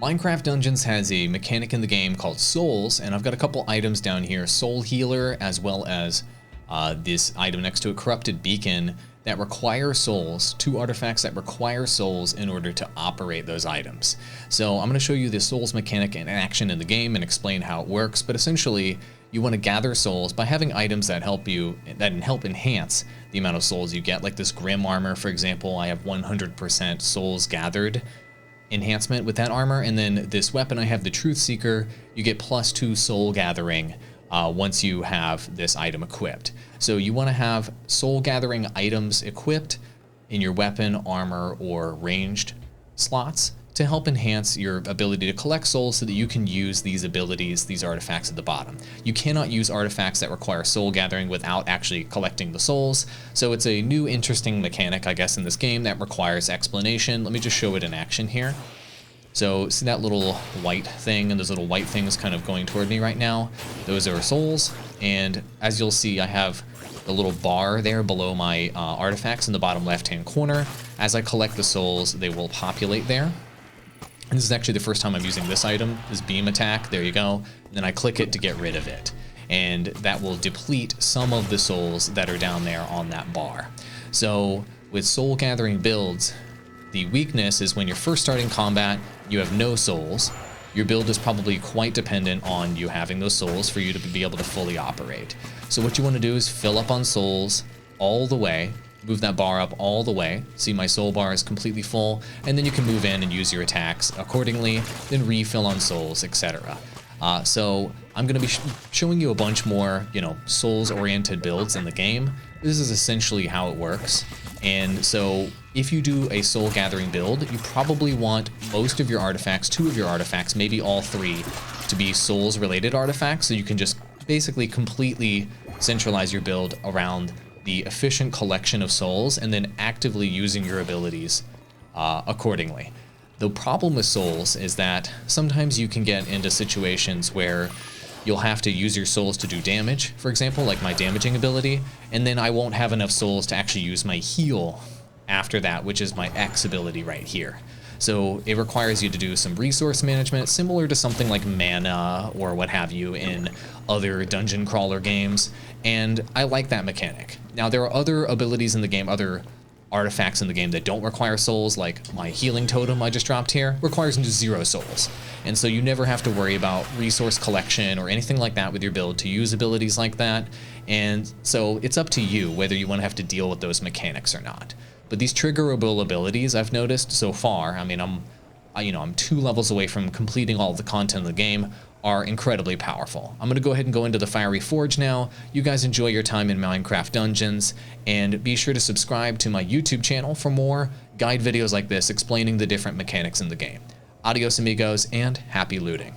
Minecraft Dungeons has a mechanic in the game called souls, and I've got a couple items down here, Soul Healer, as well as this item next to a Corrupted Beacon that require souls, 2 artifacts that require souls in order to operate those items. So I'm going to show you the souls mechanic in action in the game and explain how it works, but essentially you want to gather souls by having items that help enhance the amount of souls you get, like this Grim armor, for example. I have 100% souls gathered enhancement with that armor, and then this weapon I have, the Truth Seeker, you get +2 soul gathering once you have this item equipped. So you want to have soul gathering items equipped in your weapon, armor, or ranged slots to help enhance your ability to collect souls so that you can use these abilities, these artifacts at the bottom. You cannot use artifacts that require soul gathering without actually collecting the souls, so it's a new interesting mechanic, I guess, in this game that requires explanation. Let me just show it in action here. So see that little white thing and those little white things kind of going toward me right now? Those are souls, and as you'll see, I have the little bar there below my artifacts in the bottom left-hand corner. As I collect the souls, they will populate there. And this is actually the first time I'm using this item, this beam attack. There you go. And then I click it to get rid of it. And that will deplete some of the souls that are down there on that bar. So with soul gathering builds, the weakness is when you're first starting combat, you have no souls. Your build is probably quite dependent on you having those souls for you to be able to fully operate. So what you want to do is fill up on souls all the way. Move that bar up all the way. See, my soul bar is completely full, and then you can move in and use your attacks accordingly, then refill on souls, etc. So I'm going to be showing you a bunch more, souls-oriented builds in the game. This is essentially how it works. And so if you do a soul gathering build, you probably want most of your artifacts, 2 of your artifacts, maybe all 3, to be souls related artifacts, so you can just basically completely centralize your build around the efficient collection of souls and then actively using your abilities accordingly. The problem with souls is that sometimes you can get into situations where you'll have to use your souls to do damage, for example, like my damaging ability, and then I won't have enough souls to actually use my heal after that, which is my X ability right here. So it requires you to do some resource management, similar to something like mana or what have you in other dungeon crawler games, and I like that mechanic. Now there are other abilities in the game, other artifacts in the game that don't require souls, like my healing totem I just dropped here requires 0 souls, and so you never have to worry about resource collection or anything like that with your build to use abilities like that. And so it's up to you whether you want to have to deal with those mechanics or not. But these triggerable abilities I've noticed so far, I mean, I'm 2 levels away from completing all of the content of the game, are incredibly powerful. I'm going to go ahead and go into the Fiery Forge now. You guys enjoy your time in Minecraft Dungeons, and be sure to subscribe to my YouTube channel for more guide videos like this explaining the different mechanics in the game. Adios amigos, and happy looting.